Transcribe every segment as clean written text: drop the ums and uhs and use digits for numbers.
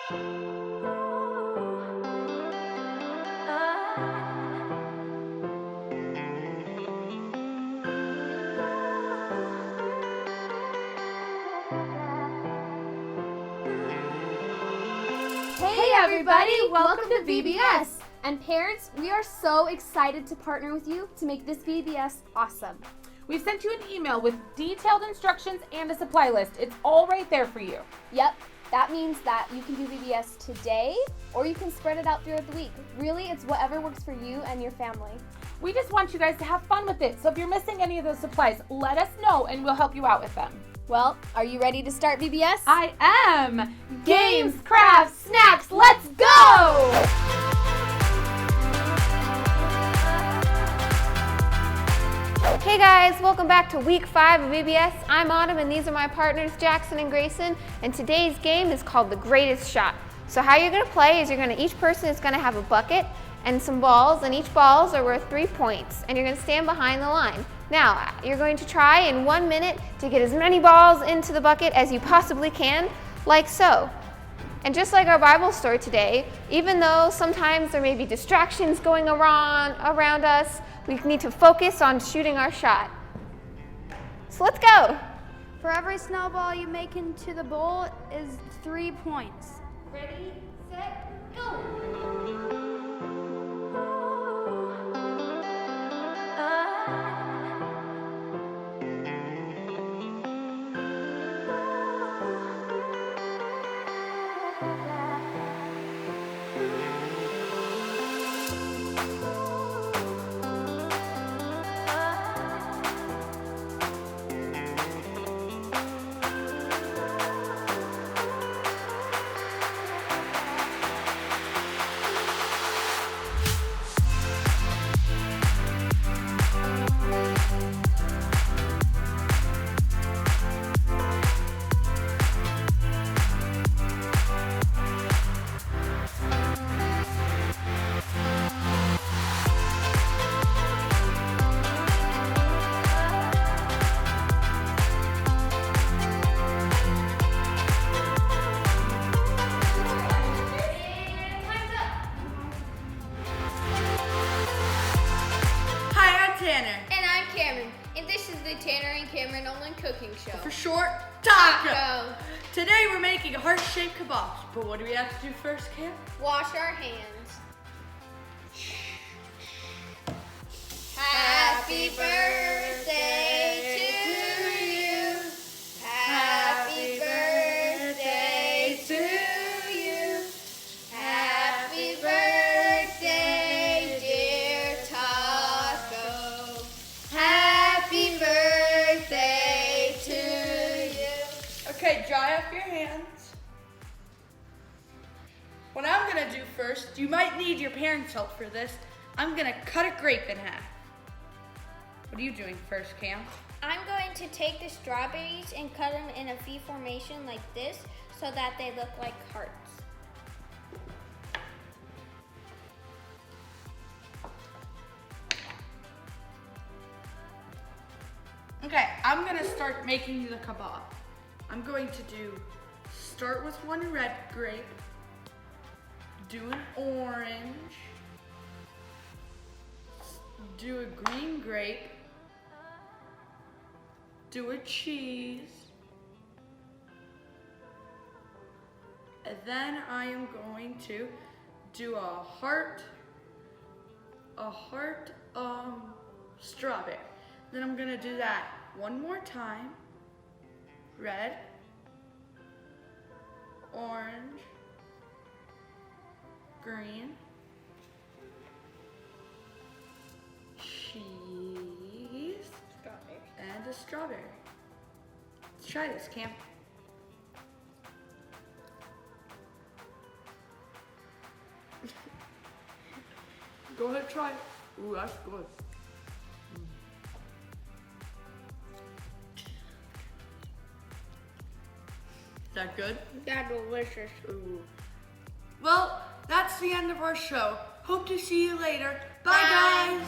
Hey everybody, welcome to VBS. And parents, we are so excited to partner with you to make this VBS awesome. We've sent you an email with detailed instructions and a supply list. It's all right there for you. Yep, that means that you can do VBS today or you can spread it out throughout the week. Really, it's whatever works for you and your family. We just want you guys to have fun with it. So if you're missing any of those supplies, let us know and we'll help you out with them. Well, are you ready to start VBS? I am! Games, crafts, snacks, let's go! Hey guys, welcome back to week 5 of VBS. I'm Autumn and these are my partners Jackson and Grayson, and today's game is called The Greatest Shot. So how you're going to play is each person is going to have a bucket and some balls, and each balls are worth 3 points, and you're going to stand behind the line. Now, you're going to try in 1 minute to get as many balls into the bucket as you possibly can, like so. And just like our Bible story today, even though sometimes there may be distractions going around us, we need to focus on shooting our shot. So let's go. For every snowball you make into the bowl is 3 points. Ready, set, go. For short, taco. Today we're making heart-shaped kebabs, but what do we have to do first, Cam? Wash our hands. Happy birthday to you. Happy birthday to you. Happy birthday, dear Taco. Happy birthday to you. Okay, dry up your hands. What I'm gonna do first, you might need your parents' help for this. I'm gonna cut a grape in half. What are you doing first, Cam? I'm going to take the strawberries and cut them in a V formation like this so that they look like hearts. Okay, I'm gonna start making the kebab. I'm going to start with one red grape, do an orange, do a green grape, do a cheese, and then I am going to do a heart strawberry. Then I'm gonna do that one more time. Red, orange, green, cheese, and a strawberry. Let's try this, Cam. Go ahead, try it. Ooh, that's good. Is that good? That's delicious. Ooh. Well, that's the end of our show. Hope to see you later. Bye. Guys.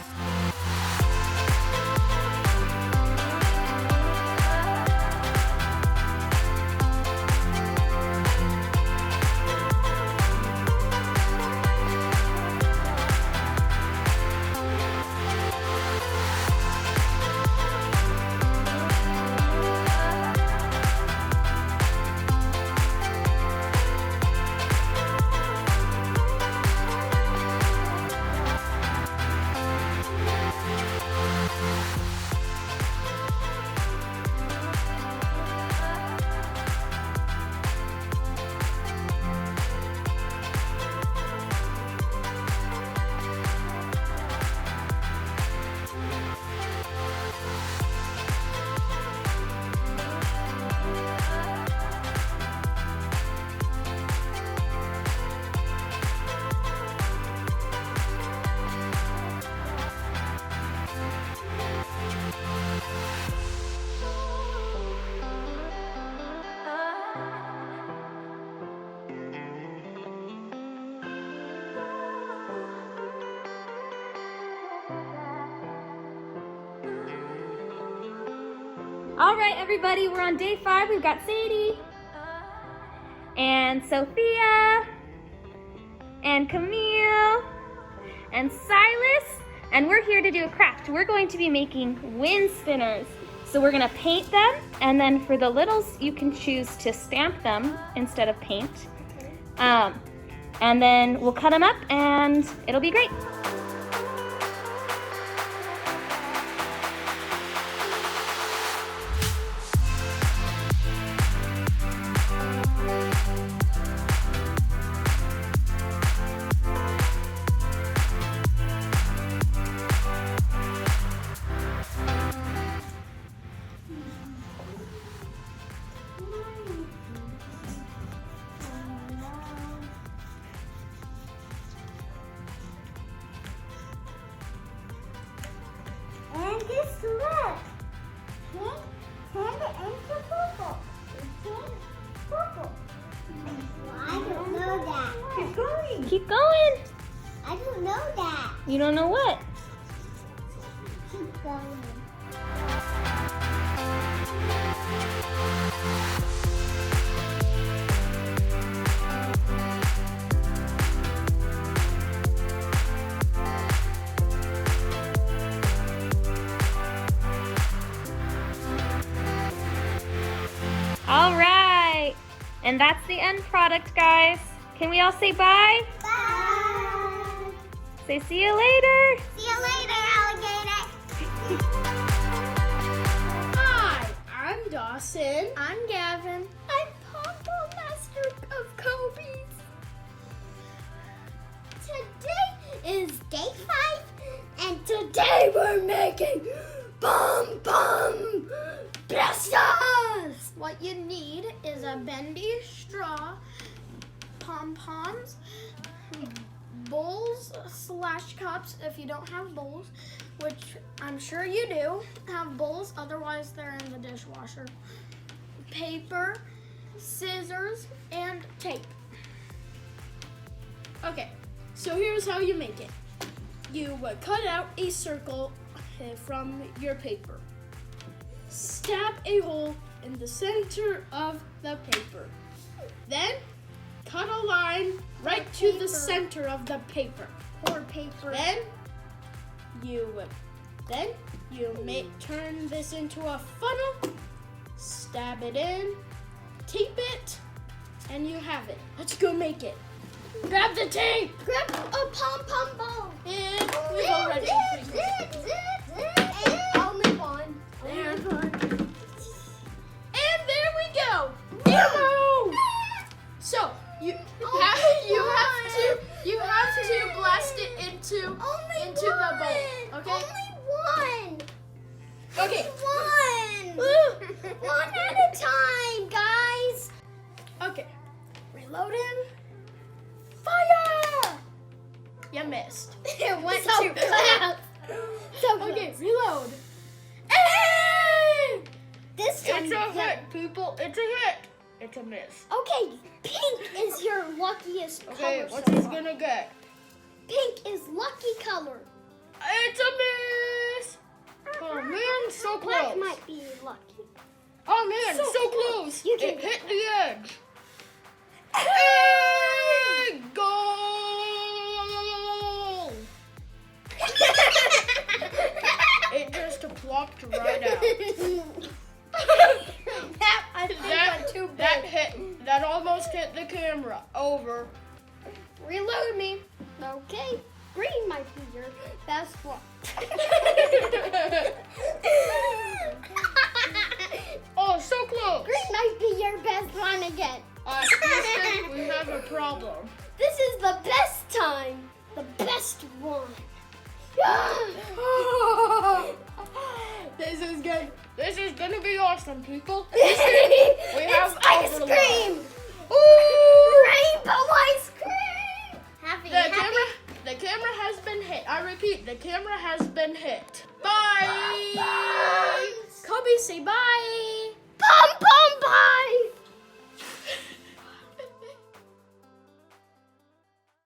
All right, everybody, we're on day 5. We've got Sadie and Sophia and Camille and Silas, and we're here to do a craft. We're going to be making wind spinners. So we're gonna paint them, and then for the littles, you can choose to stamp them instead of paint. And then we'll cut them up, and it'll be great. And this look. Turn it into purple. Purple. Well, I don't know that. Keep going. Keep going. I don't know that. You don't know what? Keep going. All right. And that's the end product, guys. Can we all say bye? Bye. Say see you later. See you later, alligator. Hi, I'm Dawson. I'm Gavin. I'm Papa, master of Kobe's. Today is day 5, and today we're making Bum Bum Blasters! What you need is a bendy straw, pom-poms, bowls / cups if you don't have bowls, which I'm sure you do have bowls, otherwise they're in the dishwasher, paper, scissors, and tape. Okay, so here's how you make it. You cut out a circle from your paper. Stab a hole in the center of the paper. Then cut a line right to the center of the paper. Pour paper. Then you turn this into a funnel, stab it in, tape it, and you have it. Let's go make it. Grab the tape. Grab a pom-pom ball. And we've already Only one. there. And there we go. Ew! So you have to blast it into the bowl. Okay. Only one. Okay. One. One at a time, guys. Okay. Reloading. Fire! You missed. It went So too fast. So Okay, reload. Hey! This time. It's a hit, people. It's a hit. It's a miss. Okay, pink is your luckiest Okay, color. what's so he far. gonna get? Pink is lucky color. It's a miss. Oh man, so Black close. might be lucky. Oh man, So so close. close. You can- It hit the edge. Hey! Goal! It just plopped right out. I think went too big. That almost hit the camera. Over. Reload me. Okay. Green might be your best one. Oh, so close. Green might be your best one again. Houston, we have a problem. This is the best time. The best one. This is gonna be awesome, people. We It's have ice overload. cream.